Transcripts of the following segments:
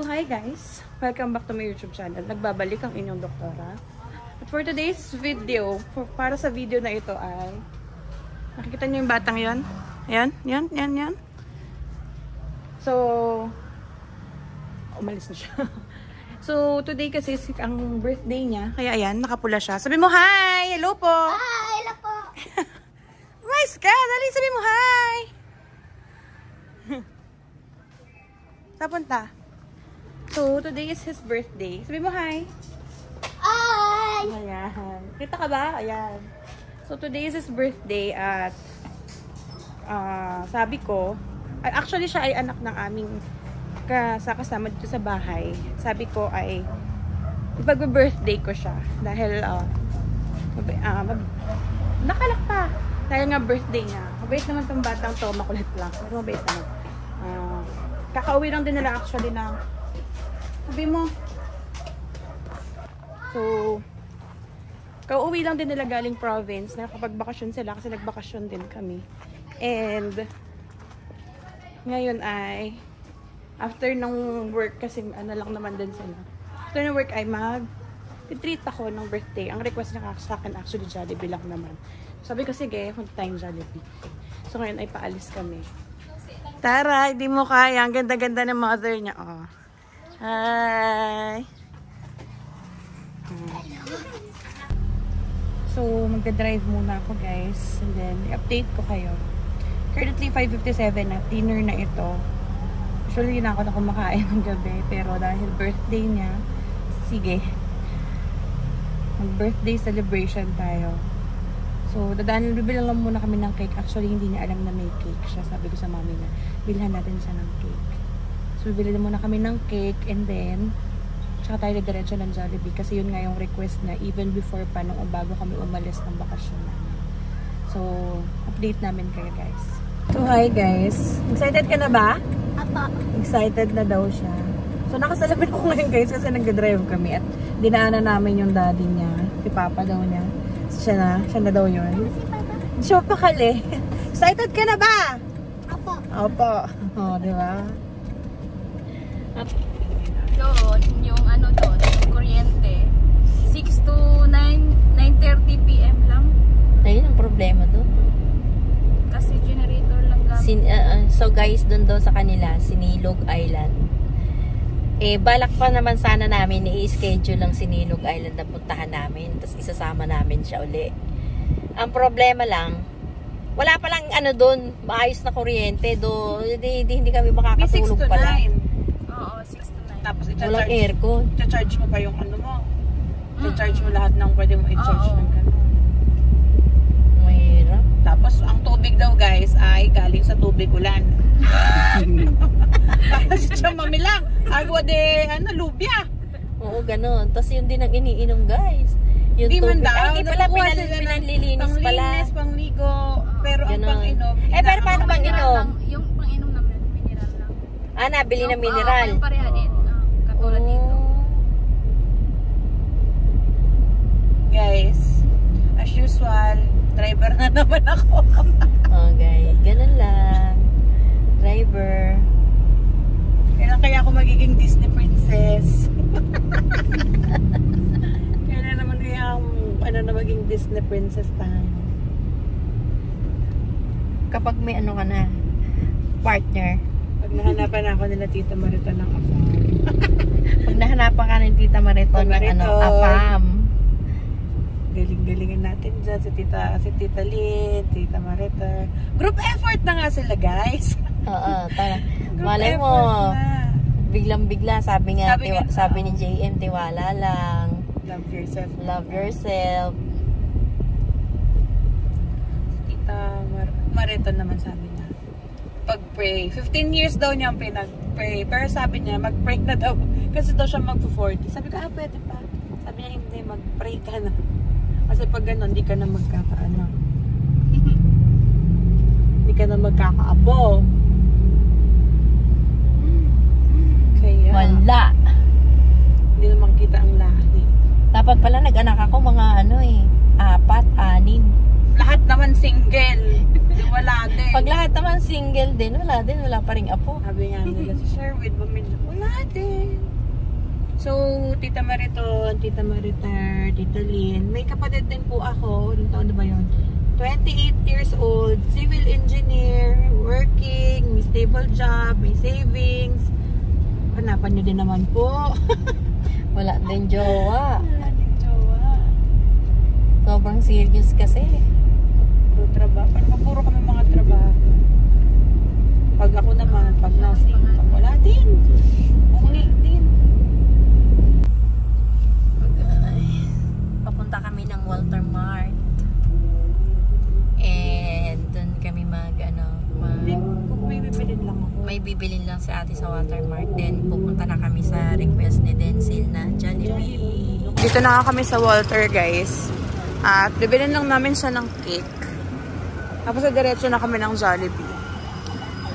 So hi guys, welcome back to my YouTube channel. Nagbabalik ang inyong doktora. At for today's video, para sa video na ito ay nakikita niyo yung batang yon? Ayan, yan. So umalis na siya. So today kasi ang birthday niya, kaya ayan, nakapula siya. Sabi mo hi! Hello po! Hi! Hello po! Rice ka! Dali, sabi mo hi! Tapunta. So, today is his birthday. Sabi mo hi. Hi! Ayan. Kita ka ba? Ayan. So, today is his birthday at sabi ko, actually siya ay anak ng aming kasama dito sa bahay. Sabi ko ay ipag-birthday ko siya dahil nakalak pa. Dahil nga birthday niya. Mabait naman tong batang to, makulit lang. Pero mabait naman. Kakauwi lang din nila actually na sabi mo. So, kauwi lang din nila galing province. Nakapag-bakasyon sila kasi nagbakasyon din kami. And, ngayon ay, after ng work, kasi ano lang naman din sila. After ng work ay mag-treat ako ng birthday. Ang request niya sa akin actually Jollibee lang naman. Sabi ko, sige, punta tayong Jollibee. So, ngayon ay paalis kami. Tara, hindi mo kaya. Ang ganda-ganda ng mother niya. Oh. Hi! So, magdadrive muna ako guys. And then, i-update ko kayo. Currently, 5:57 na. Dinner na ito. Usually, na ako na kumakain ng gabi. Pero dahil birthday niya, sige. Mag-birthday celebration tayo. So, bibili lang muna kami ng cake. Actually, hindi niya alam na may cake siya. Sabi ko sa mami niya, bilhan natin siya ng cake. So, bibili muna kami ng cake and then, tsaka tayo diretso ng Jollibee. Kasi yun nga yung request na even before pa, nung bago kami umalis ng bakasyon namin. So, update namin kayo guys. So, hi guys. Excited ka na ba? Apo. Excited na daw siya. So, nakasalapit ko ngayon guys kasi nag-drive kami at dinaanan namin yung daddy niya. Si Papa daw niya. Siya na daw yun. Siya pakali. Excited ka na ba? Apo. Opo. O, diba? Doon, yung ano doon, kuryente. 6 to 9:30 PM lang. Ayun ang problema doon. Kasi generator lang gamit. So guys, doon daw sa kanila, Sinilog Island. Balak pa naman sana namin i-schedule lang Sinilog Island na puntahan namin. Tapos isasama namin siya uli. Ang problema lang, wala pa lang ano doon, maayos na kuryente. Hindi kami makakatulog pala. Oo, 6 to 9. Tapos Walang aircon. i-charge mo pa yung ano mo. I-charge mo lahat ng pwede mo i-charge ng gano'n. Mahirap. Tapos ang tubig daw guys ay galing sa tubig ulan. Kasi siya mamilang. Agua de lubya. Oo, ganun. Tapos yun din ang iniinom guys. Yung Di man tubig. daw. Hindi pala pinanlilinis pala. Panglinis, pangligo. Pero ang Ganun. pang-inom. Pero paano pang inom? Yung pang-inom namin, mineral lang. Nabili ng mineral. Yung pareha din. Katulad dito. Guys, as usual, driver na naman ako. Okay, ganun lang. Driver. Kailan kaya ako magiging Disney princess? Kailan naman kaya na maging Disney princess tayo? Kapag may ano ka na, partner. Pag nahanapan ako nila Tita Marita ng afam. Pag nahanapan ka ng Tita Mariton ng afam. Galing-galingan natin dyan. Si Tita Lynn, Tita Marita. Group effort na nga sila guys. Oo, tara. Group Malay mo, effort na. biglang-bigla, sabi nga, Sabi nga, sabi ni JM, tiwala lang. Love yourself. Love yourself. Si Tita Marita naman sabi niya, pag-pray. 15 years daw niya ang pinag-pray. Pero sabi niya, mag-pray na daw. Kasi daw siya mag-40. Sabi ko, pwede pa. Sabi niya, hindi, mag-pray ka na. Kasi pag gano'n, hindi ka na magkakaano. Hindi ka na magkakaapo. Kaya, Wala. hindi na makikita ang lahi. Dapat pala nag-anak ako mga 4, 6. Lahat naman single. Wala din. Pag lahat naman single din, wala pa ring apo. Sabi nga nila si Sherwood, wala din. So, Tita Mariton, Tita Maritar, Tita Lynn, may kapatid din po ako. Anong taon na ba yun? 28 years old, civil engineer, working, may stable job, may savings. Hanapan nyo din naman po. Wala din jowa. Wala din jowa. Sobrang serious kasi. Puro trabaho. Puro kami mga trabaho. Pag ako naman, pag nursing, pag wala din. Bungi din. Papunta kami ng Walter Mart. And doon kami Kung may bibilin lang ako. may bibilin lang si ate sa Walter Mart. Then pupunta na kami sa request ni Denzel na Jollibee. Dito na kami sa Walter, guys. At bibilin lang namin siya ng cake. Tapos diretso na kami ng Jollibee.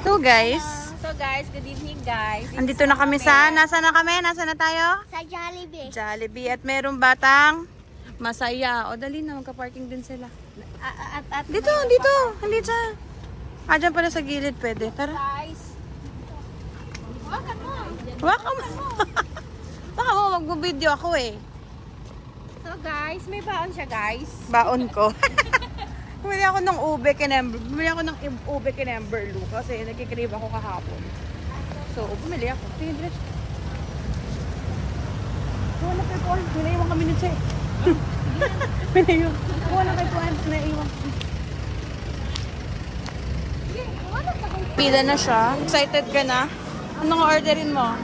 So guys, So guys, good evening guys. andito na kami sa, nasa na kami? Nasa na tayo? Sa Jollibee. Jollibee. At merong batang masaya. O dali na, magka-parking din sila. Dito. Hindi dyan. Dyan pala sa gilid pwede. Tara. Guys. Waka mo. Baka mo mag-video ako eh. So guys, may baon siya guys. Baon ko. Bumili ako ng ube kinemberlu kasi nagkikrave ako kahapon. So, bumili ako. Sige, diretso. Wala kay Paul. Pinaiwan kami ni Che. Pinaiwan. Wala kay Paul. Pinaiwan. Pila na siya. Excited ka na? Anong orderin mo?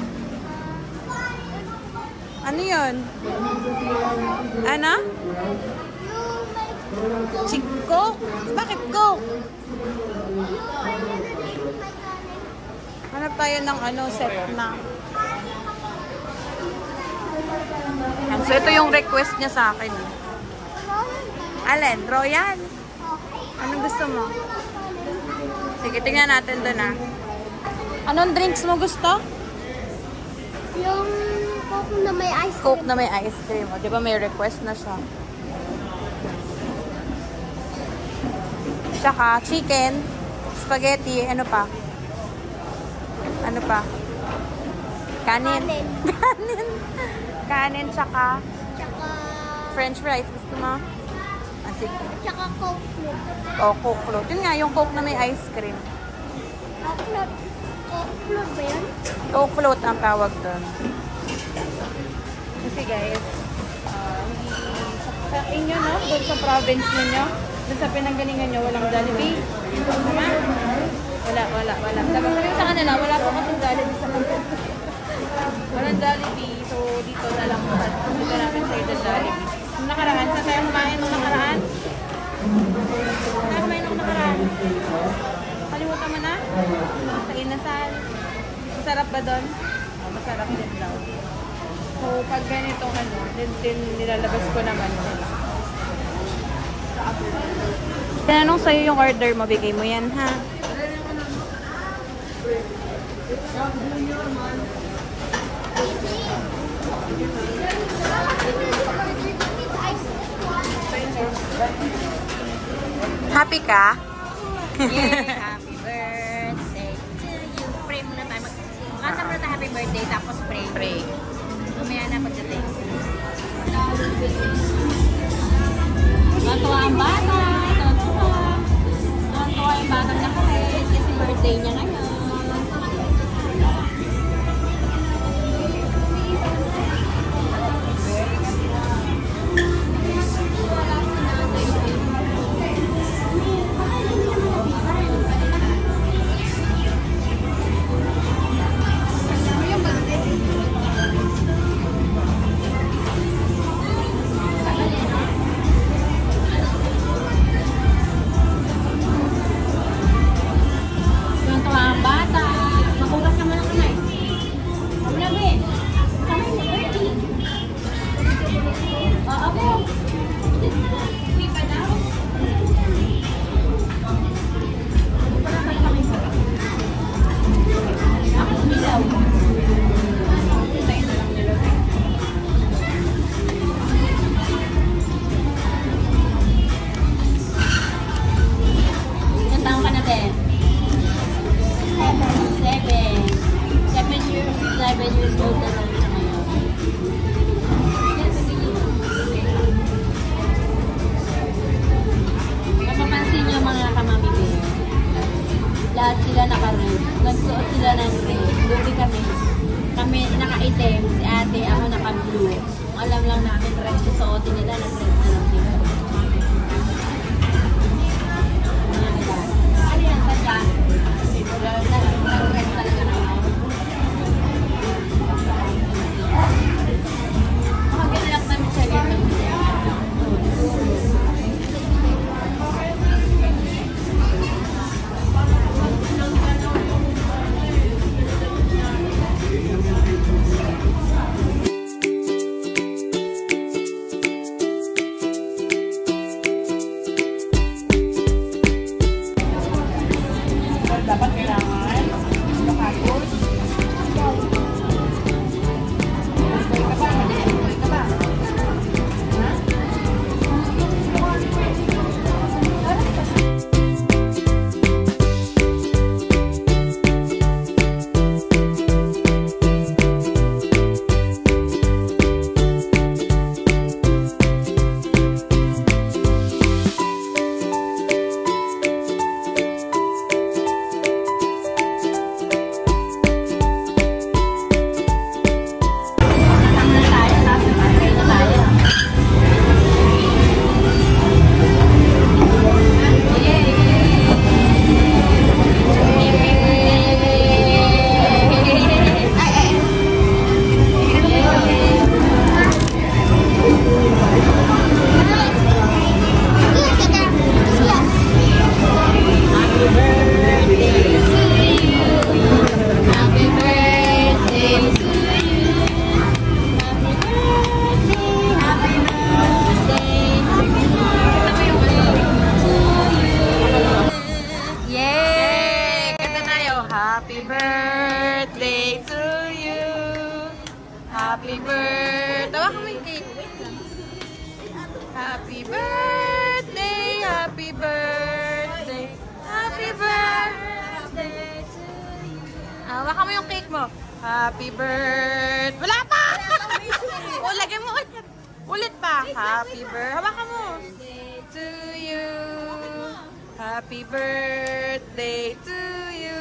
Ano yun? Ano? Coke? Bakit Coke? Hanap tayo ng set na. So, ito yung request niya sa akin. Alin? Royal? Anong gusto mo? Sige, tingnan natin doon ah. Anong drinks mo gusto? Yung Coke na may ice cream. Coke na may ice cream. O, di ba may request na siya? Tsaka chicken, spaghetti, ano pa? Ano pa? Kanin. Kanin, tsaka Tsaka french fries. Gusto mo? Sige. Tsaka Coke float. O, Coke float. Yun nga, yung Coke na may ice cream. Coke float. Coke float ba yun? Coke float ang tawag doon. Kasi guys, sa inyo, no? Doon sa province ninyo, doon sa pinanggalingan nyo, walang Jollibee. Tama? Wala. Dapat sabihin sa kanila, wala po kasing Jollibee sa kanila. Walang Jollibee. So, dito na lang. Dito namin sa ito Jollibee. Nung nakaraan, saan tayo kumain nung nakaraan? Saan kumain nung nakaraan? Kalimutan mo na? Sa Inasal. Masarap ba doon? Oh, masarap din daw. So, pag ganitong din nilalabas ko naman sila. Tinanong sa'yo yung order mo, bigay mo yan, ha? Happy ka? Yay! Happy birthday to you. Pray muna tayo. Kanta muna tayo happy birthday tapos pray. Pray. Umaya na pagdating. Natuwa ang bata. Natuwa yung batang nakalit kasi birthday niya ngayon. Natuwa ang bata. years old na lang siya ngayon. Mapapansin niyo mga kamami ko. Lahat sila naka-red. Nagsuot sila ng red. Lubi kami. Kami naka-item. Si ate, ako naka-blue. Alam lang namin red susuotin nila. Nag-red na lang sila. Ano yan? Sadya? Nag-red talaga na ako. Makagalak namin siya dito. Dapat kailangan makatos. Happy birthday to you. Happy birthday. Tawa ko yung cake. Happy birthday. Happy birthday. Happy birthday to you. Hawakan mo yung cake mo. Happy birthday. Wala pa! O, lagyan mo ulit. Ulit pa. Happy birthday. Hawakan mo. To you. Happy birthday to you.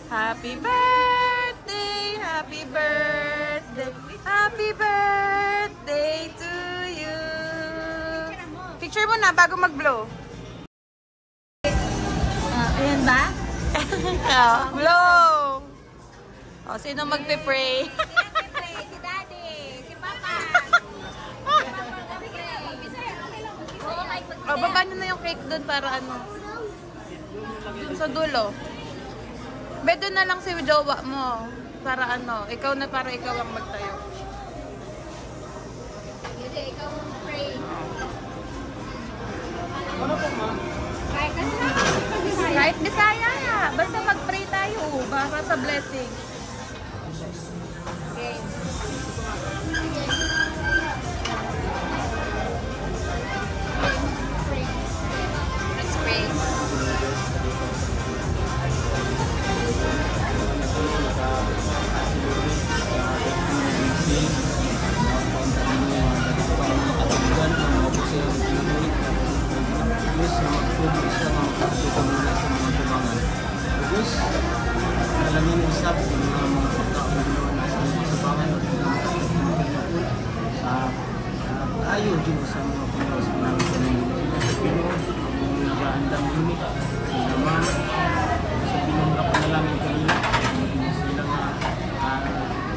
Happy birthday, happy birthday, happy birthday to you. Picture mo na bago mag-blow. Ayan ba? Blow! O, sino magpe-pray? Si Daddy, si Papa. O, baba nyo na yung cake doon para ano. Dun sa dulo. Bedo na lang si jowa mo. Para ano, ikaw na para ikaw ang magtayo. Hindi, ikaw mag-pray. Ano po, ma? Kahit Bisaya. Basta mag-pray tayo para sa blessing. Okay. Let's pray. Tayo din sa mga Pinoy namin sa mga Pinoy, mga nag-aandang unit, sila mama, sa pinunla ko na lang yung kanila, sila na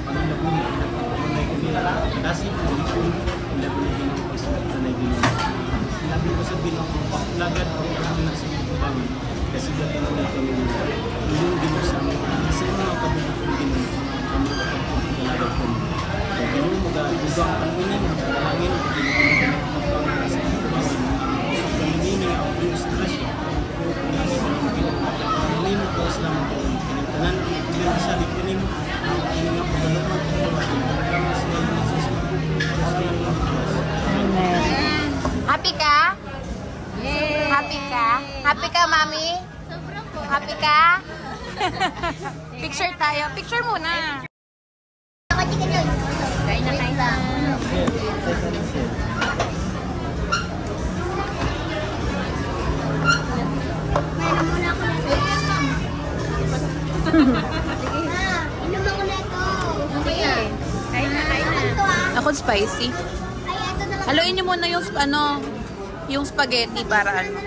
panginabunit, pinagpapunay ko nila, kasi po, sila pinagin ako sa pinagin. Sinabi ko sa binong pakulagad, kailangan na sa mga kasi dati na may kami nila. Yung gino sa mga kabutong gino, kami pagkakalagad ko. Kaya mo mag-agubang ang unin, ang Happy ka? Yay! Happy ka? Happy ka, mami? Sobrang po. Happy ka? Picture tayo. Picture muna. Kain na, kain na. Inom ako na ito. Sige. Kain na, kain na. Ako spicy. Ay, ito na lang. Haluin niyo muna yung yung spaghetti para ano.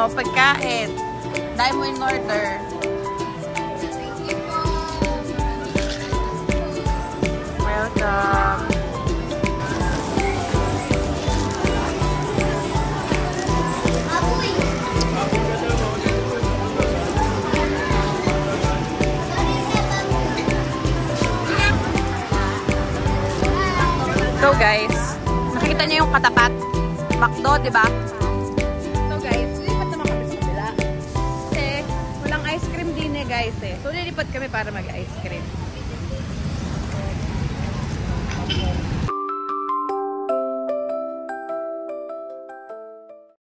Pagkain. Dahil mo in order. Welcome. So guys, nakikita niyo yung katapat. McDo, di ba? Guys eh. So lilipat kami para mag-ice cream.